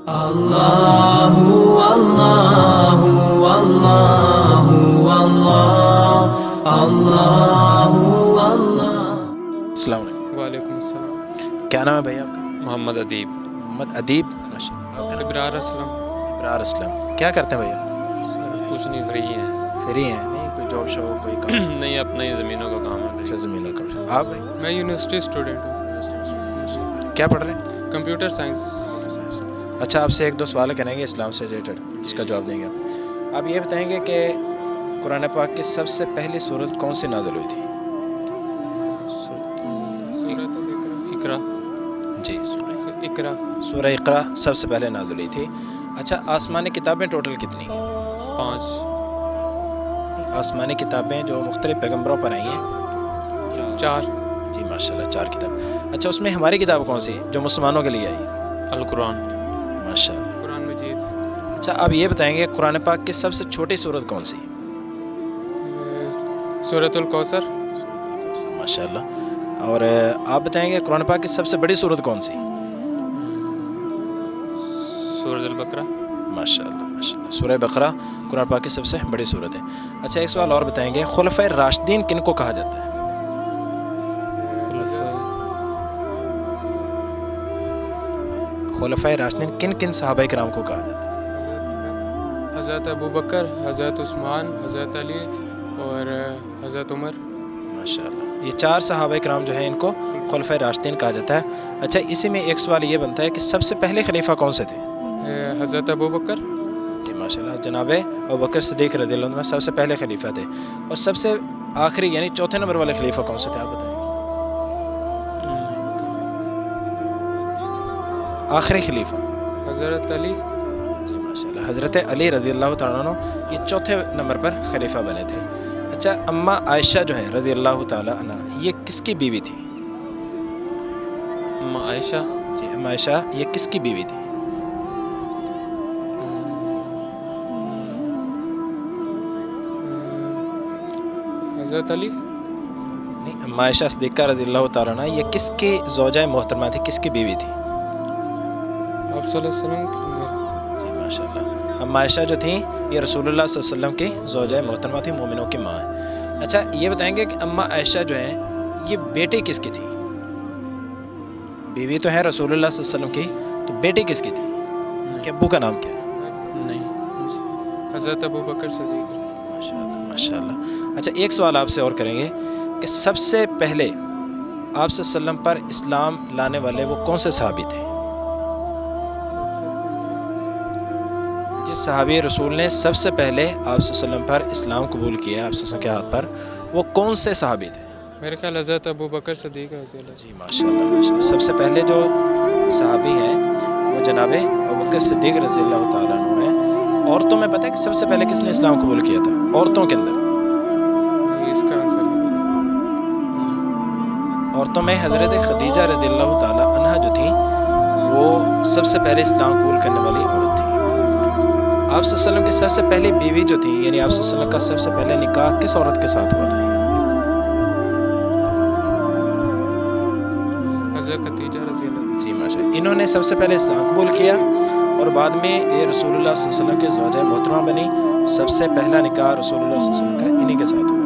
اللہ اللہ اللہ اللہ اللہ اللہ۔ السلام علیکم۔ وعلیکم السلام۔ کیا نام ہے بھائی آپ کا؟ محمد ادیب۔ محمد ادیب، ماشاء اللہ۔ ابرار اسلم۔ ابرار اسلم، کیا کرتے ہیں بھیا؟ کچھ نہیں، فری ہیں۔ فری ہیں؟ نہیں کوئی جاب شاپ کوئی کام؟ نہیں، اپنا ہی زمینوں کا کام ہے۔ اچھا، زمینوں کا۔ آپ بھائی؟ میں یونیورسٹی اسٹوڈنٹ ہوں، کیا پڑھ رہے ہیں؟ Computer science. اچھا، آپ سے ایک دو سوال کریں گے اسلام سے ریلیٹڈ، جس کا جواب دیں گے آپ یہ بتائیں گے کہ قرآن پاک کی سب سے پہلی سورت کون سی نازل ہوئی تھی؟ سورۃ اقرا۔ جی، اقرا۔ سورہ اقرا سب سے پہلے نازل ہوئی تھی۔ اچھا، آسمانی کتابیں ٹوٹل کتنی؟ 5۔ آسمانی کتابیں جو مختلف پیغمبروں پر آئی ہیں؟ 4۔ جی ماشاء اللہ، 4 کتاب۔ اچھا، اس میں ہماری کتاب کون سی جو مسلمانوں کے لیے آئی؟ القرآن۔ ماشاء اللہ، قرآن مجید۔ اچھا آپ یہ بتائیں گے قرآن پاک کی سب سے چھوٹی سورت کون سی؟ سورۃ الکوثر۔ ماشاء اللہ۔ اور آپ بتائیں گے قرآن پاک کی سب سے بڑی سورت کون سی؟ سورۃ البقرہ۔ ماشاء اللہ ماشاء اللہ، سورہ بقرہ قرآن پاک کی سب سے بڑی سورت ہے۔ اچھا، ایک سوال اور بتائیں گے، خلفائے راشدین کن کو کہا جاتا ہے؟ خلفائے راشدین کن کن صحابہ کرام کو کہا جاتا ہے؟ حضرت ابوبکر، حضرت عثمان، حضرت علی اور حضرت عمر۔ ماشاء اللہ، یہ 4 صحابہ کرام جو ہیں ان کو خلفائے راشدین کہا جاتا ہے۔ اچھا، اسی میں ایک سوال یہ بنتا ہے کہ سب سے پہلے خلیفہ کون سے تھے؟ حضرت ابوبکر۔ جی ماشاء اللہ، جناب ابوبکر صدیق رضی اللہ عنہ سب سے پہلے خلیفہ تھے۔ اور سب سے آخری یعنی چوتھے نمبر والے خلیفہ کون سے تھے، آپ بتائیں؟ آخری خلیفہ حضرت علی۔ جی ماشاء اللہ، حضرت علی رضی اللہ تعالیٰ عنہ یہ چوتھے نمبر پر خلیفہ بنے تھے۔ اچھا، اماں عائشہ جو ہیں رضی اللہ تعالیٰ عنہ یہ کس کی بیوی تھی؟ اماں عائشہ۔ جی، اماں عائشہ یہ کس کی بیوی تھی؟ حضرت علی۔ نہیں، اماں عائشہ صدیقہ رضی اللہ تعالیٰ عنہ یہ کس کی زوجہ محترمہ تھی، کس کی بیوی تھی؟ آپ صلی اللہ علیہ وسلم کی۔ جی ماشاء اللہ، اماں عائشہ جو تھیں یہ رسول اللہ صلی اللہ علیہ وسلم کی زوجہ محترمہ تھی، مومنوں کی ماں ہے۔ اچھا، یہ بتائیں گے کہ اماں عائشہ جو ہیں یہ بیٹی کس کی تھی؟ بیوی تو ہے رسول اللہ صلی اللہ علیہ وسلم کی، تو بیٹی کس کی تھی؟ کہ ابو کا نام کیا ہے؟ نہیں، حضرت ابوبکر صدیق۔ ماشاء اللہ ماشاء اللہ۔ اچھا، ایک سوال آپ سے اور کریں گے کہ سب سے پہلے آپ صلی اللہ علیہ وسلم پر اسلام لانے والے وہ کون سے صحابی تھے؟ جس صحابی رسول نے سب سے پہلے آپ صلی اللہ علیہ وسلم پر اسلام قبول کیا آپ صلی اللہ علیہ وسلم کے ہاتھ پر، وہ کون سے صحابی تھے؟ میرے خیال حضرت ابوبکر صدیق رضی اللہ۔ جی ماشاء اللہ ماشاء اللہ، سب سے پہلے جو صحابی ہیں وہ جناب ابوبکر صدیق رضی اللہ تعالیٰ عنہ ہیں۔ عورتوں میں پتہ ہے کہ سب سے پہلے کس نے اسلام قبول کیا تھا عورتوں کے اندر؟ اس کا آنسر عورتوں میں حضرت خدیجہ رضی اللہ تعالیٰ عنہ جو تھیں وہ سب سے پہلے اسلام قبول کرنے والی عورت تھی۔ آپ صلی اللہ علیہ وسلم کی سب سے پہلی بیوی جو تھی، یعنی آپ صلی اللہ علیہ وسلم کا سب سے پہلے نکاح کس عورت کے ساتھ ہوا تھا؟ حضرت خدیجہ رضی اللہ۔ جی ماشاء اللہ، انہوں نے سب سے پہلے اسلام قبول کیا اور بعد میں یہ رسول اللہ صلی اللہ علیہ وسلم کے زوجہ محترمہ بنی۔ سب سے پہلا نکاح رسول اللہ صلی اللہ علیہ وسلم کا انہی کے ساتھ ہوا۔